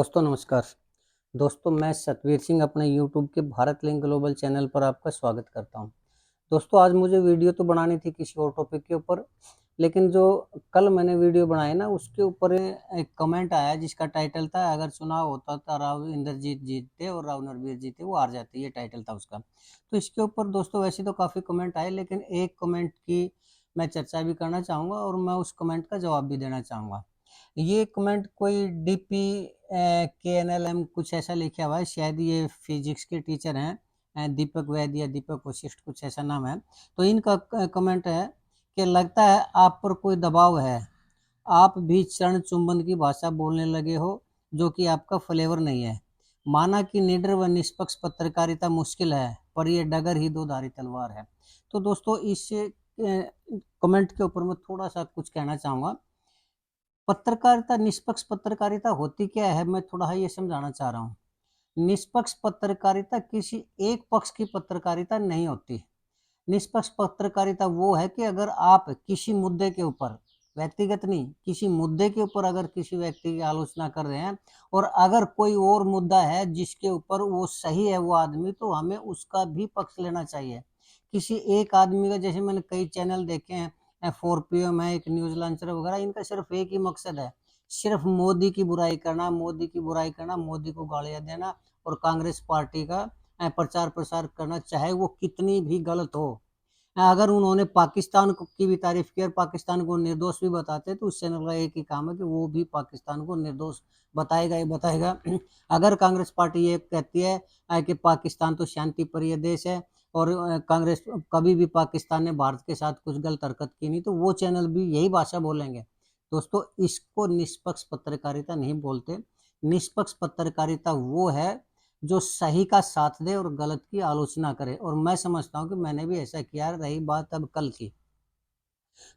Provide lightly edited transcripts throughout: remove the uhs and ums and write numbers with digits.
दोस्तों नमस्कार। दोस्तों मैं सतवीर सिंह अपने यूट्यूब के भारत लिंक ग्लोबल चैनल पर आपका स्वागत करता हूं। दोस्तों आज मुझे वीडियो तो बनानी थी किसी और टॉपिक के ऊपर, लेकिन जो कल मैंने वीडियो बनाई ना उसके ऊपर एक कमेंट आया जिसका टाइटल था अगर चुनाव होता तो राव इंद्रजीत जीतते और राव नरवीर जीते वो हार जाते, ये टाइटल था उसका। तो इसके ऊपर दोस्तों वैसे तो काफ़ी कमेंट आए, लेकिन एक कमेंट की मैं चर्चा भी करना चाहूँगा और मैं उस कमेंट का जवाब भी देना चाहूँगा। ये कमेंट कोई डीपी KNLM कुछ ऐसा लिखा हुआ है, शायद ये फिजिक्स के टीचर हैं, दीपक वैद्य या दीपक वशिष्ठ कुछ ऐसा नाम है। तो इनका कमेंट है कि लगता है आप पर कोई दबाव है, आप भी चरण चुंबन की भाषा बोलने लगे हो जो कि आपका फ्लेवर नहीं है। माना कि निडर व निष्पक्ष पत्रकारिता मुश्किल है, पर यह डगर ही दो धारी तलवार है। तो दोस्तों इस कमेंट के ऊपर मैं थोड़ा सा कुछ कहना चाहूँगा। पत्रकारिता, निष्पक्ष पत्रकारिता होती क्या है, मैं थोड़ा ये समझाना चाह रहा हूँ। निष्पक्ष पत्रकारिता किसी एक पक्ष की पत्रकारिता नहीं होती। निष्पक्ष पत्रकारिता वो है कि अगर आप किसी मुद्दे के ऊपर, व्यक्तिगत नहीं, किसी मुद्दे के ऊपर अगर किसी व्यक्ति की आलोचना कर रहे हैं और अगर कोई और मुद्दा है जिसके ऊपर वो सही है वो आदमी, तो हमें उसका भी पक्ष लेना चाहिए। किसी एक आदमी का, जैसे मैंने कई चैनल देखे हैं, 4PM है, एक न्यूज लॉन्चर वगैरह, इनका सिर्फ एक ही मकसद है, सिर्फ मोदी की बुराई करना, मोदी की बुराई करना, मोदी को गालियां देना और कांग्रेस पार्टी का प्रचार प्रसार करना, चाहे वो कितनी भी गलत हो। अगर उन्होंने पाकिस्तान की भी तारीफ की और पाकिस्तान को निर्दोष भी बताते, तो उस चैनल का एक ही काम है कि वो भी पाकिस्तान को निर्दोष बताएगा ही बताएगा। अगर कांग्रेस पार्टी ये कहती है कि पाकिस्तान तो शांति प्रिय देश है और कांग्रेस कभी भी पाकिस्तान ने भारत के साथ कुछ गलत हरकत की नहीं, तो वो चैनल भी यही भाषा बोलेंगे। दोस्तों इसको निष्पक्ष पत्रकारिता नहीं बोलते। निष्पक्ष पत्रकारिता वो है जो सही का साथ दे और गलत की आलोचना करे, और मैं समझता हूँ कि मैंने भी ऐसा किया। रही बात अब कल की,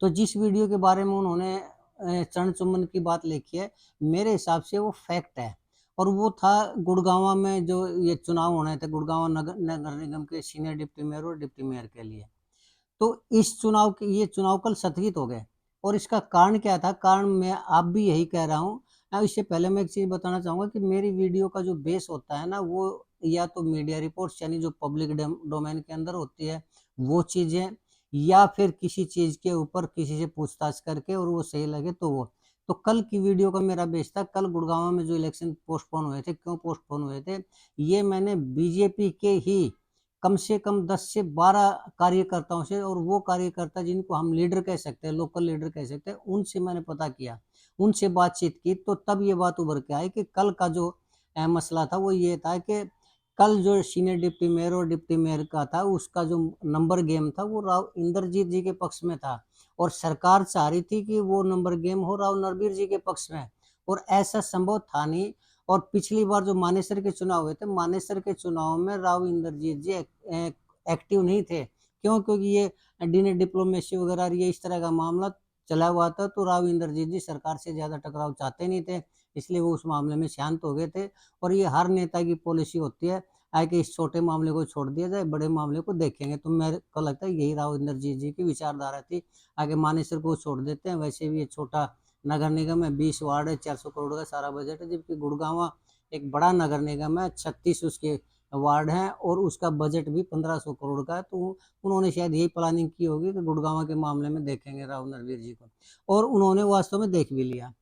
तो जिस वीडियो के बारे में उन्होंने चरण चुम्बन की बात लिखी है, मेरे हिसाब से वो फैक्ट है। और वो था गुड़गांव में जो ये चुनाव होने थे, गुड़गांव नगर निगम के सीनियर डिप्टी मेयर और डिप्टी मेयर के लिए। तो इस चुनाव के, ये चुनाव कल स्थगित हो गए और इसका कारण क्या था, कारण मैं आप भी यही कह रहा हूँ। इससे पहले मैं एक चीज़ बताना चाहूँगा कि मेरी वीडियो का जो बेस होता है ना, वो या तो मीडिया रिपोर्ट्स यानी जो पब्लिक डोमेन के अंदर होती है वो चीज़ें, या फिर किसी चीज़ के ऊपर किसी से पूछताछ करके और वो सही लगे तो वो। तो कल की वीडियो का मेरा बेस था, कल गुड़गांव में जो इलेक्शन पोस्टपोन हुए थे, क्यों पोस्टपोन हुए थे, ये मैंने बीजेपी के ही कम से कम 10 से 12 कार्यकर्ताओं से, और वो कार्यकर्ता जिनको हम लीडर कह सकते हैं, लोकल लीडर कह सकते हैं, उनसे मैंने पता किया, उनसे बातचीत की, तो तब ये बात उभर के आई कि कल का जो मसला था वो ये था कि कल जो सीनियर डिप्टी मेयर और डिप्टी मेयर का था, उसका जो नंबर गेम था वो राव इंद्रजीत जी के पक्ष में था, और सरकार चाह रही थी कि वो नंबर गेम हो राव नरवीर जी के पक्ष में, और ऐसा संभव था नहीं। और पिछली बार जो मानेसर के चुनाव हुए थे, मानेसर के चुनाव में राव इंद्रजीत जी एक्टिव नहीं थे। क्यों? क्योंकि ये डीने डिप्लोमेसी वगैरह ये इस तरह का मामला चला हुआ था, तो राव इंद्रजीत जी सरकार से ज़्यादा टकराव चाहते नहीं थे, इसलिए वो उस मामले में शांत हो गए थे। और ये हर नेता की पॉलिसी होती है कि इस छोटे मामले को छोड़ दिया जाए, बड़े मामले को देखेंगे। तो मेरे को लगता है यही राव इंद्रजीत जी की विचारधारा थी, आगे मानेसर को छोड़ देते हैं, वैसे भी ये छोटा नगर निगम है, 20 वार्ड है, 400 करोड़ का सारा बजट है, जबकि गुड़गांव एक बड़ा नगर निगम है, 36 उसके वार्ड हैं और उसका बजट भी 1500 करोड़ का है। तो उन्होंने शायद यही प्लानिंग की होगी कि गुड़गांव के मामले में देखेंगे राव नरवीर जी को, और उन्होंने वास्तव में देख भी लिया।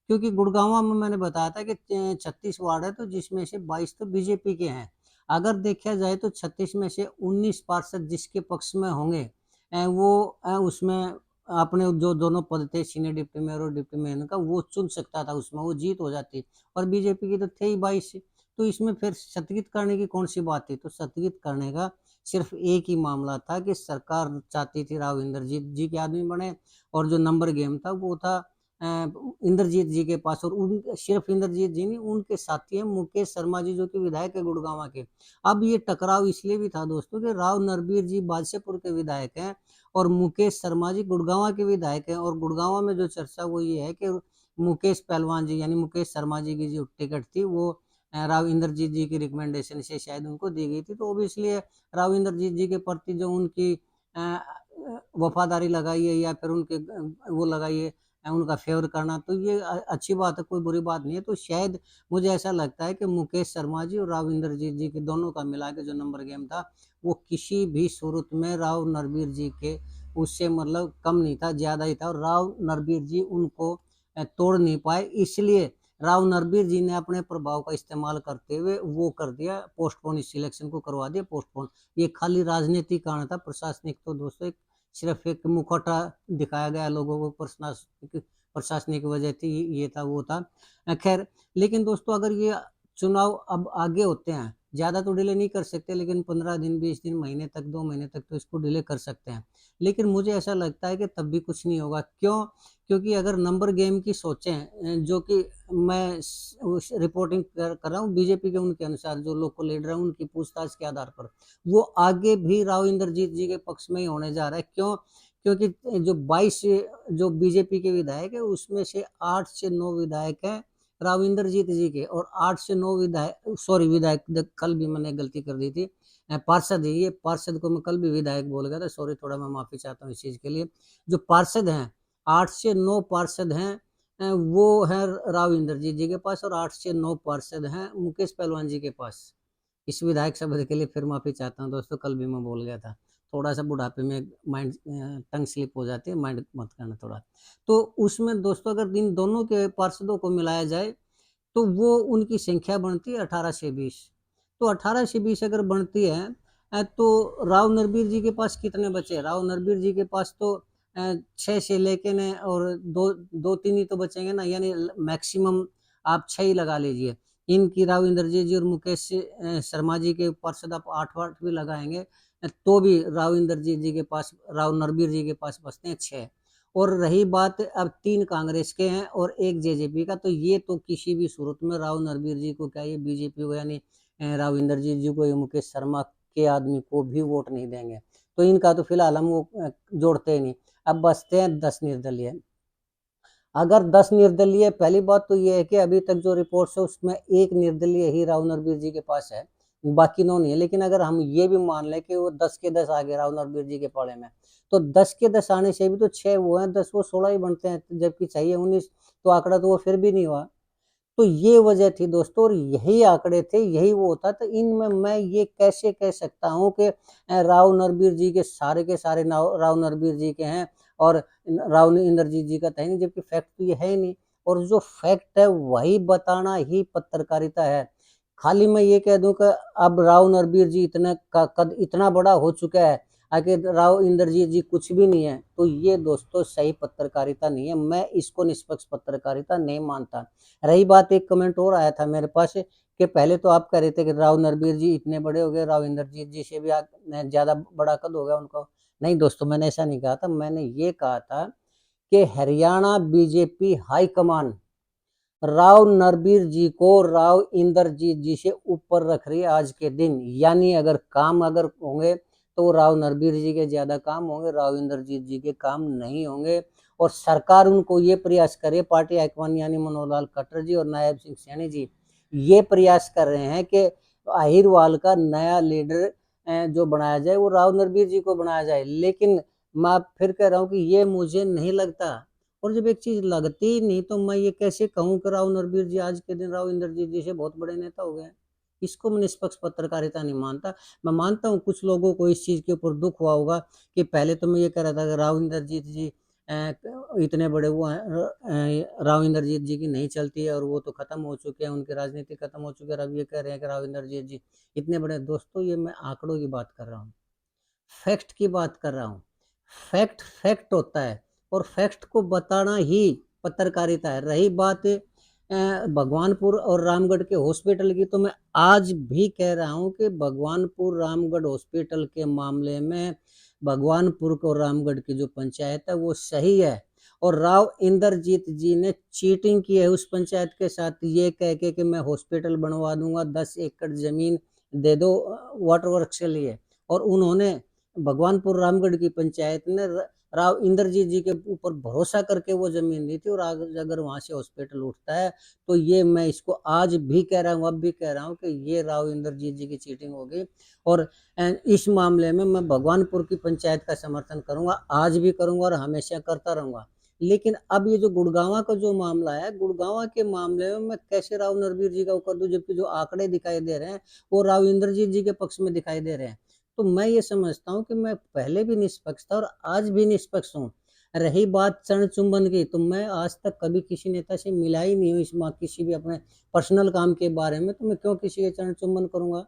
क्योंकि गुड़गांव में मैंने बताया था कि 36 वार्ड है, तो जिसमें से 22 तो बीजेपी के हैं। अगर देखा जाए तो 36 में से 19 पार्षद जिसके पक्ष में होंगे, वो उसमें अपने जो दोनों पद थे, सीनियर डिप्टी मेयर और डिप्टी मेयर का, वो चुन सकता था, उसमें वो जीत हो जाती। और बीजेपी की तो थे ही 22, तो इसमें फिर स्थगित करने की कौन सी बात थी। तो स्थगित करने का सिर्फ एक ही मामला था कि सरकार चाहती थी राव इंद्रजीत जी के आदमी बने, और जो नंबर गेम था वो था इंद्रजीत जी के पास। और उन सिर्फ इंद्रजीत जी नहीं, उनके साथी हैं मुकेश शर्मा जी जो कि विधायक है गुड़गांव के। अब ये टकराव इसलिए भी था दोस्तों कि राव नरवीर जी बादशाहपुर के विधायक हैं और मुकेश शर्मा जी गुड़गांव के विधायक हैं, और गुड़गांव में जो चर्चा वो ये है कि मुकेश पहलवान जी यानी मुकेश शर्मा जी की जो टिकट थी वो राव इंद्रजीत जी की रिकमेंडेशन से शायद उनको दी गई थी। तो ऑब्वियसली राव इंद्रजीत जी के प्रति जो उनकी वफादारी लगाई है, या फिर उनके वो लगाई है, उनका फेवर करना, तो ये अच्छी बात है, कोई बुरी बात नहीं है। तो शायद मुझे ऐसा लगता है कि मुकेश शर्मा जी और राव इंद्रजीत जी के दोनों का मिला के जो नंबर गेम था, वो किसी भी सूरत में राव नरबीर जी के उससे मतलब कम नहीं था, ज़्यादा ही था, और राव नरबीर जी उनको तोड़ नहीं पाए। इसलिए राव नरबीर जी ने अपने प्रभाव का इस्तेमाल करते हुए वो कर दिया, पोस्टपोन, इस सिलेक्शन को करवा दिया पोस्टपोन। ये खाली राजनीतिक कारण था, प्रशासनिक तो दोस्तों सिर्फ एक मुखौटा दिखाया गया लोगों को, प्रशासनिक वजह थी, ये था वो था। खैर, लेकिन दोस्तों अगर ये चुनाव अब आगे होते हैं, ज़्यादा तो डिले नहीं कर सकते, लेकिन 15 दिन, 20 दिन, महीने तक, 2 महीने तक तो इसको डिले कर सकते हैं। लेकिन मुझे ऐसा लगता है कि तब भी कुछ नहीं होगा। क्यों? क्योंकि अगर नंबर गेम की सोचें, जो कि मैं रिपोर्टिंग कर रहा हूँ बीजेपी के उनके अनुसार, जो लोकल लीडर है उनकी पूछताछ के आधार पर, वो आगे भी राव इंद्रजीत जी के पक्ष में ही होने जा रहा है। क्यों? क्योंकि जो 22 जो बीजेपी के विधायक है, उसमें से 8 से 9 विधायक हैं राव इंद्रजीत जी के, और 8 से 9 विधायक, सॉरी विधायक, कल भी मैंने गलती कर दी थी, पार्षद है, ये पार्षद को मैं कल भी विधायक बोल गया था, सॉरी, थोड़ा मैं माफी चाहता हूँ इस चीज के लिए। जो पार्षद हैं, 8 से 9 पार्षद हैं, वो है राव इंद्रजीत जी के पास, और 8 से 9 पार्षद हैं मुकेश पहलवान जी के पास। इस विधायक शब्द के लिए फिर माफी चाहता हूँ दोस्तों, कल भी मैं बोल गया था। थोड़ा सा बुढ़ापे में माइंड टंग स्लिप हो जाती है, माइंड मत करना थोड़ा। तो उसमें दोस्तों अगर इन दोनों के पार्षदों को मिलाया जाए, तो वो उनकी संख्या बनती है 18 से 20। तो 18 से 20 अगर बनती है, तो राव नरबीर जी के पास कितने बचे? राव नरबीर जी के पास तो 6 से लेके न, और दो दो तीन ही तो बचेंगे ना, यानी मैक्सिमम आप 6 ही लगा लीजिए। इनकी राव इंद्रजीत जी और मुकेश शर्मा जी के पार्षद आप 8 भी लगाएंगे, तो भी राव इंद्रजीत जी के पास, राव नरबीर जी के पास बचते हैं 6। और रही बात अब 3 कांग्रेस के हैं और 1 जेजेपी का, तो ये तो किसी भी सूरत में राव नरबीर जी को क्या, ये बीजेपी को, यानी राव इंद्रजीत जी को, ये मुकेश शर्मा के आदमी को भी वोट नहीं देंगे। तो इनका तो फिलहाल हम वो जोड़ते ही नहीं। अब बचते हैं 10 निर्दलीय। अगर 10 निर्दलीय, पहली बात तो ये है कि अभी तक जो रिपोर्ट्स है उसमें 1 निर्दलीय ही राव नरबीर जी के पास है, बाकी 9 नहीं है। लेकिन अगर हम ये भी मान लें कि वो 10 के 10 आ गए राव नरबीर जी के पाले में, तो 10 के 10 आने से भी तो 6 वो हैं, 10 वो 16 ही बनते हैं, जबकि चाहिए 19, तो आंकड़ा तो वो फिर भी नहीं हुआ। तो ये वजह थी दोस्तों, और यही आंकड़े थे, यही वो होता। तो इनमें मैं ये कैसे कह सकता हूँ कि राव नरबीर जी के सारे राव नरबीर जी के हैं और राव इंद्रजीत जी का था ही नहीं, जबकि फैक्ट तो ये है ही नहीं। और जो फैक्ट है वही बताना ही पत्रकारिता है। खाली मैं ये कह दूं कि अब राव नरबीर जी इतना का कद इतना बड़ा हो चुका है, आगे राव इंद्रजीत जी कुछ भी नहीं है, तो ये दोस्तों सही पत्रकारिता नहीं है। मैं इसको निष्पक्ष पत्रकारिता नहीं मानता। रही बात, एक कमेंट और आया था मेरे पास कि पहले तो आप कह रहे थे कि राव नरबीर जी इतने बड़े हो गए, राव इंद्रजीत जी से भी ज्यादा बड़ा कद हो गया उनको। नहीं दोस्तों, मैंने ऐसा नहीं कहा था। मैंने ये कहा था कि हरियाणा बीजेपी हाईकमान राव नरबीर जी को राव इंद्रजीत जी से ऊपर रख रही है आज के दिन। यानी अगर काम अगर होंगे तो राव नरबीर जी के ज्यादा काम होंगे, राव इंद्रजीत जी के काम नहीं होंगे। और सरकार उनको ये प्रयास करे, पार्टी हाईकमान यानी मनोहर लाल खट्टर जी और नायब सिंह सैनी जी ये प्रयास कर रहे हैं कि अहिरवाल का नया लीडर जो बनाया जाए वो राव नरबीर जी को बनाया जाए। लेकिन मैं फिर कह रहा हूँ कि ये मुझे नहीं लगता। और जब एक चीज लगती ही नहीं, तो मैं ये कैसे कहूँ कि राव नरबीर जी आज के दिन राव इंद्रजीत जी से बहुत बड़े नेता हो गए? इसको मैं निष्पक्ष पत्रकारिता नहीं मानता। मैं मानता हूँ कुछ लोगों को इस चीज के ऊपर दुख हुआ होगा कि पहले तो मैं ये कह रहा था कि राव इंद्रजीत जी इतने बड़े हुए हैं, राव इंद्रजीत जी की नहीं चलती है और वो तो खत्म हो चुके हैं, उनकी राजनीति खत्म हो चुकी है, अब ये कह रहे हैं कि राव इंद्रजीत जी इतने बड़े। दोस्तों ये मैं आंकड़ों की बात कर रहा हूँ, फैक्ट की बात कर रहा हूँ। फैक्ट फैक्ट होता है, और फैक्ट को बताना ही पत्रकारिता है। रही बात भगवानपुर और रामगढ़ के हॉस्पिटल की, तो मैं आज भी कह रहा हूँ कि भगवानपुर रामगढ़ हॉस्पिटल के मामले में भगवानपुर और रामगढ़ की जो पंचायत है वो सही है, और राव इंद्रजीत जी ने चीटिंग की है उस पंचायत के साथ, ये कह के कि मैं हॉस्पिटल बनवा दूंगा, 10 एकड़ जमीन दे दो वाटर वर्क के लिए। और उन्होंने भगवानपुर रामगढ़ की पंचायत ने राव इंद्रजीत जी के ऊपर भरोसा करके वो जमीन दी थी, और अगर वहां से हॉस्पिटल उठता है तो ये मैं इसको आज भी कह रहा हूँ, अब भी कह रहा हूँ कि ये राव इंद्रजीत जी की चीटिंग होगी। और इस मामले में मैं भगवानपुर की पंचायत का समर्थन करूंगा, आज भी करूंगा और हमेशा करता रहूंगा। लेकिन अब ये जो गुड़गांव का जो मामला है, गुड़गांव के मामले में मैं कैसे राव नरबीर जी का वो कर दूं, जबकि जो आंकड़े दिखाई दे रहे हैं वो राव इंद्रजीत जी के पक्ष में दिखाई दे रहे हैं। तो मैं ये समझता हूँ कि मैं पहले भी निष्पक्ष था और आज भी निष्पक्ष हूँ। रही बात चरण चुंबन की, तो मैं आज तक कभी किसी नेता से मिला ही नहीं हूँ इस किसी भी अपने पर्सनल काम के बारे में, तो मैं क्यों किसी के चरण चुंबन करूंगा?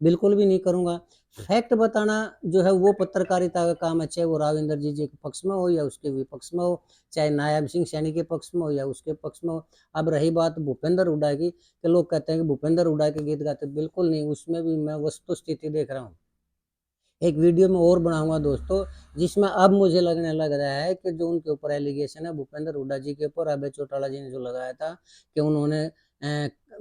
बिल्कुल भी नहीं करूंगा। फैक्ट बताना जो है वो पत्रकारिता का काम है, चाहे वो राव इंद्रजीत जी के पक्ष में हो या उसके विपक्ष में हो, चाहे नायब सिंह सैनी के पक्ष में हो या उसके पक्ष में हो। अब रही बात भूपेंद्र हुड्डा की, कि लोग कहते हैं कि भूपेंद्र हुड्डा के गीत गाते, बिल्कुल नहीं, उसमें भी मैं वस्तु स्थिति देख रहा हूँ। एक वीडियो में और बनाऊंगा दोस्तों, जिसमें अब मुझे लगने लग रहा है कि जो उनके ऊपर एलिगेशन है भूपेंद्र हुड्डा जी के ऊपर, अभय चौटाला जी ने जो लगाया था कि उन्होंने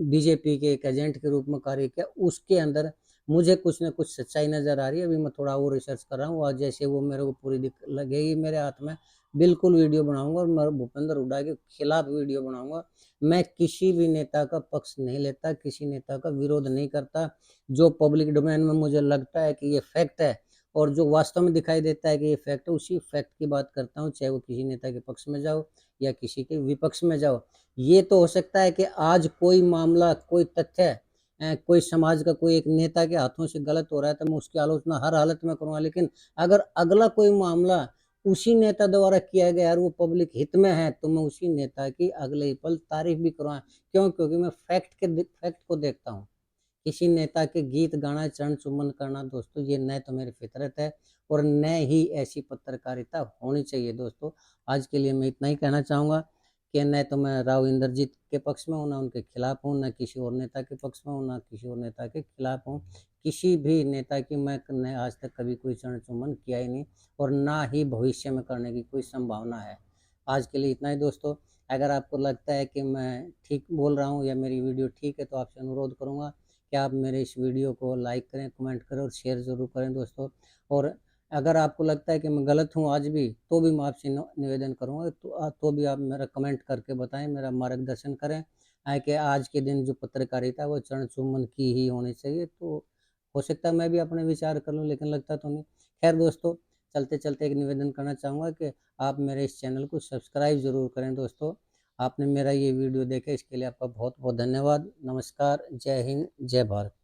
बीजेपी के एक एजेंट के रूप में कार्य किया, उसके अंदर मुझे कुछ न कुछ सच्चाई नजर आ रही है। अभी मैं थोड़ा और रिसर्च कर रहा हूँ, और जैसे वो मेरे को पूरी दिख लगेगी मेरे हाथ में, बिल्कुल वीडियो बनाऊंगा और मैं भूपेंद्र हुड्डा के खिलाफ वीडियो बनाऊंगा। मैं किसी भी नेता का पक्ष नहीं लेता, किसी नेता का विरोध नहीं करता। जो पब्लिक डोमेन में मुझे लगता है कि ये फैक्ट है और जो वास्तव में दिखाई देता है कि ये फैक्ट है, उसी फैक्ट की बात करता हूँ, चाहे वो किसी नेता के पक्ष में जाओ या किसी के विपक्ष में जाओ। ये तो हो सकता है कि आज कोई मामला, कोई तथ्य, कोई समाज का कोई एक नेता के हाथों से गलत हो रहा है तो मैं उसकी आलोचना हर हालत में करूंगा, लेकिन अगर अगला कोई मामला उसी नेता द्वारा किया गया और वो पब्लिक हित में है, तो मैं उसी नेता की अगले ही पल तारीफ भी करूँगा। क्यों? क्योंकि मैं फैक्ट को देखता हूँ। किसी नेता के गीत गाना, चरण चुम्बन करना दोस्तों, ये न तो मेरी फितरत है और न ही ऐसी पत्रकारिता होनी चाहिए दोस्तों। आज के लिए मैं इतना ही कहना चाहूँगा कि न तो मैं राव इंद्रजीत के पक्ष में हूँ, ना उनके खिलाफ हूँ, ना किसी और नेता के पक्ष में हूँ, ना किसी और नेता के खिलाफ हूँ। किसी भी नेता की मैं आज तक कभी कोई चरण चुम्बन किया ही नहीं, और ना ही भविष्य में करने की कोई संभावना है। आज के लिए इतना ही दोस्तों। अगर आपको लगता है कि मैं ठीक बोल रहा हूँ या मेरी वीडियो ठीक है, तो आपसे अनुरोध करूँगा कि आप मेरे इस वीडियो को लाइक करें, कमेंट करें और शेयर ज़रूर करें दोस्तों। और अगर आपको लगता है कि मैं गलत हूँ आज भी, तो भी मैं आपसे निवेदन करूँगा, तो भी आप मेरा कमेंट करके बताएं, मेरा मार्गदर्शन करें, कि आज के दिन जो पत्रकारिता है वो चरण चुम्बन की ही होनी चाहिए। तो हो सकता है मैं भी अपने विचार कर लूँ, लेकिन लगता तो नहीं। खैर दोस्तों, चलते चलते एक निवेदन करना चाहूँगा कि आप मेरे इस चैनल को सब्सक्राइब ज़रूर करें दोस्तों। आपने मेरा ये वीडियो देखा, इसके लिए आपका बहुत बहुत धन्यवाद। नमस्कार, जय हिंद, जय भारत।